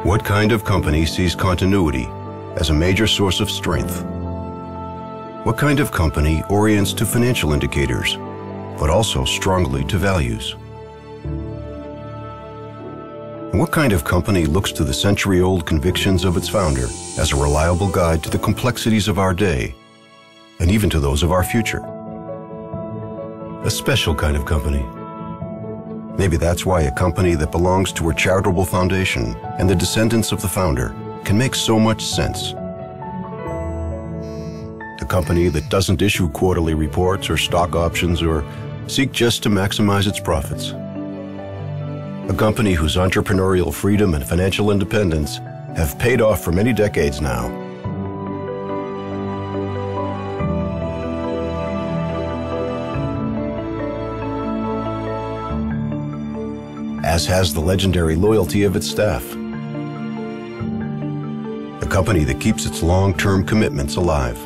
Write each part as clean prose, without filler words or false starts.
What kind of company sees continuity as a major source of strength? What kind of company orients to financial indicators, but also strongly to values? And what kind of company looks to the century-old convictions of its founder as a reliable guide to the complexities of our day, and even to those of our future? A special kind of company. Maybe that's why a company that belongs to a charitable foundation and the descendants of the founder can make so much sense. A company that doesn't issue quarterly reports or stock options or seek just to maximize its profits. A company whose entrepreneurial freedom and financial independence have paid off for many decades now. As has the legendary loyalty of its staff. A company that keeps its long-term commitments alive.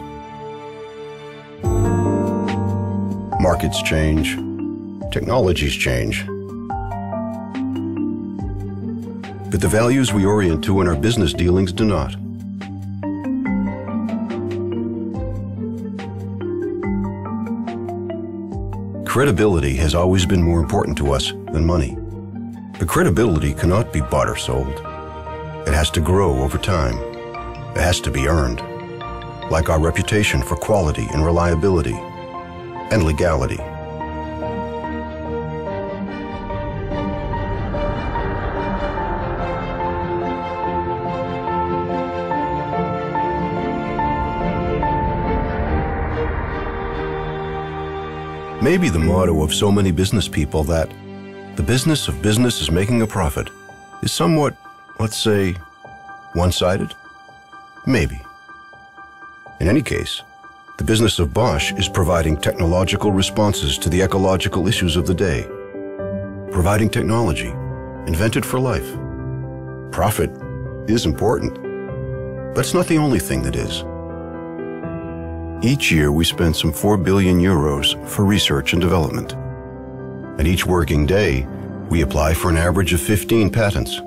Markets change, technologies change. But the values we orient to in our business dealings do not. Credibility has always been more important to us than money. But credibility cannot be bought or sold. It has to grow over time. It has to be earned, like our reputation for quality and reliability and legality. Maybe the motto of so many business people that the business of business is making a profit is somewhat, let's say, one-sided? Maybe. In any case, the business of Bosch is providing technological responses to the ecological issues of the day. Providing technology, invented for life. Profit is important, but it's not the only thing that is. Each year we spend some 4 billion euros for research and development. And each working day, we apply for an average of 15 patents,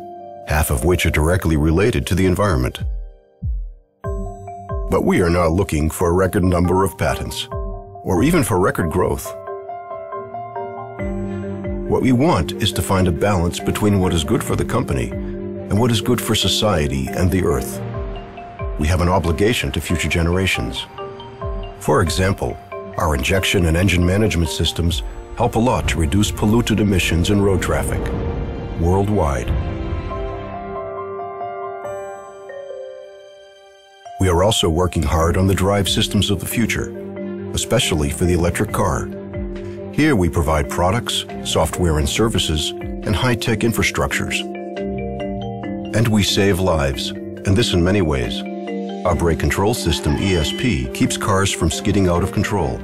half of which are directly related to the environment. But we are not looking for a record number of patents, or even for record growth. What we want is to find a balance between what is good for the company and what is good for society and the earth. We have an obligation to future generations. For example, our injection and engine management systems help a lot to reduce polluted emissions in road traffic worldwide. We are also working hard on the drive systems of the future, especially for the electric car. Here we provide products, software and services, and high-tech infrastructures. And we save lives, and this in many ways. Our brake control system, ESP, keeps cars from skidding out of control,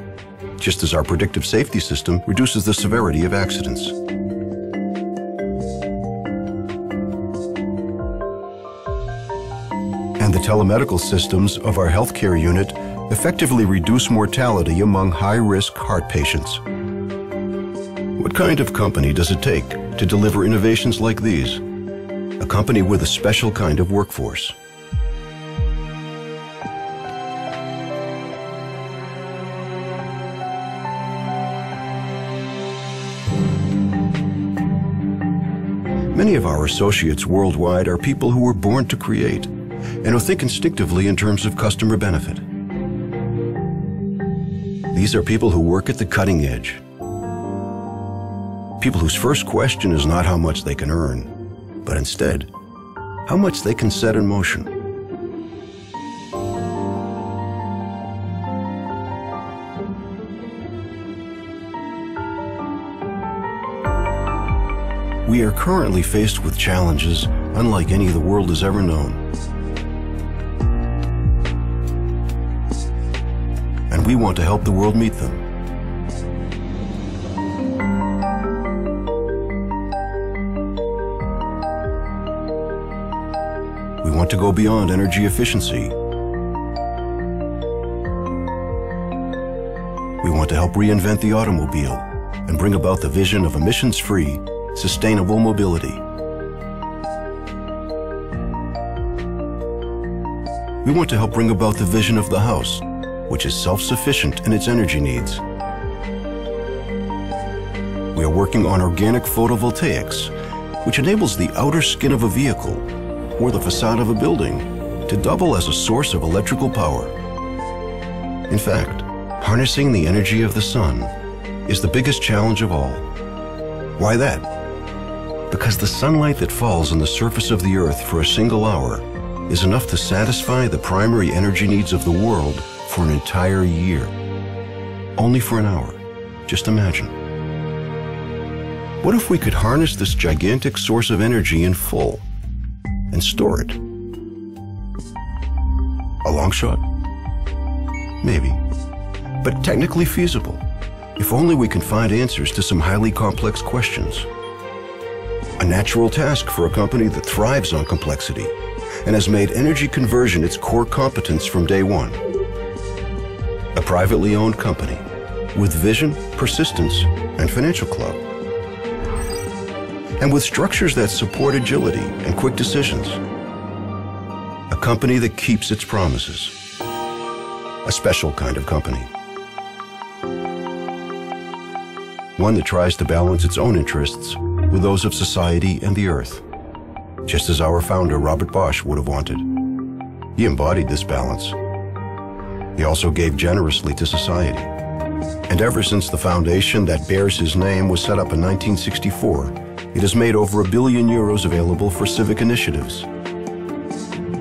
just as our predictive safety system reduces the severity of accidents. And the telemedical systems of our healthcare unit effectively reduce mortality among high-risk heart patients. What kind of company does it take to deliver innovations like these? A company with a special kind of workforce. Many of our associates worldwide are people who were born to create and who think instinctively in terms of customer benefit. These are people who work at the cutting edge. People whose first question is not how much they can earn, but instead, how much they can set in motion. We are currently faced with challenges unlike any the world has ever known. And we want to help the world meet them. We want to go beyond energy efficiency. We want to help reinvent the automobile and bring about the vision of emissions-free, sustainable mobility. we want to help bring about the vision of the house, which is self-sufficient in its energy needs. We are working on organic photovoltaics, which enables the outer skin of a vehicle or the facade of a building to double as a source of electrical power. In fact, harnessing the energy of the sun is the biggest challenge of all. Why that? Because the sunlight that falls on the surface of the earth for a single hour is enough to satisfy the primary energy needs of the world for an entire year. Only for an hour. Just imagine. What if we could harness this gigantic source of energy in full and store it? A long shot? Maybe. But technically feasible, if only we can find answers to some highly complex questions. A natural task for a company that thrives on complexity and has made energy conversion its core competence from day one. A privately owned company with vision, persistence, and financial clout. And with structures that support agility and quick decisions. A company that keeps its promises. A special kind of company. One that tries to balance its own interests with those of society and the earth, just as our founder Robert Bosch would have wanted. He embodied this balance. He also gave generously to society. And ever since the foundation that bears his name was set up in 1964, it has made over €1 billion available for civic initiatives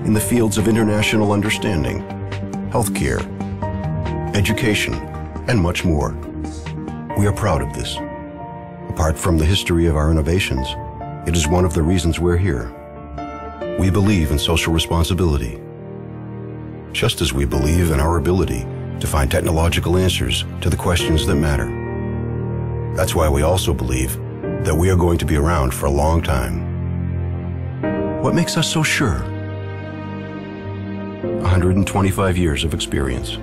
in the fields of international understanding, healthcare, education, and much more. We are proud of this. Apart from the history of our innovations, it is one of the reasons we're here. We believe in social responsibility, just as we believe in our ability to find technological answers to the questions that matter. That's why we also believe that we are going to be around for a long time. What makes us so sure? 125 years of experience.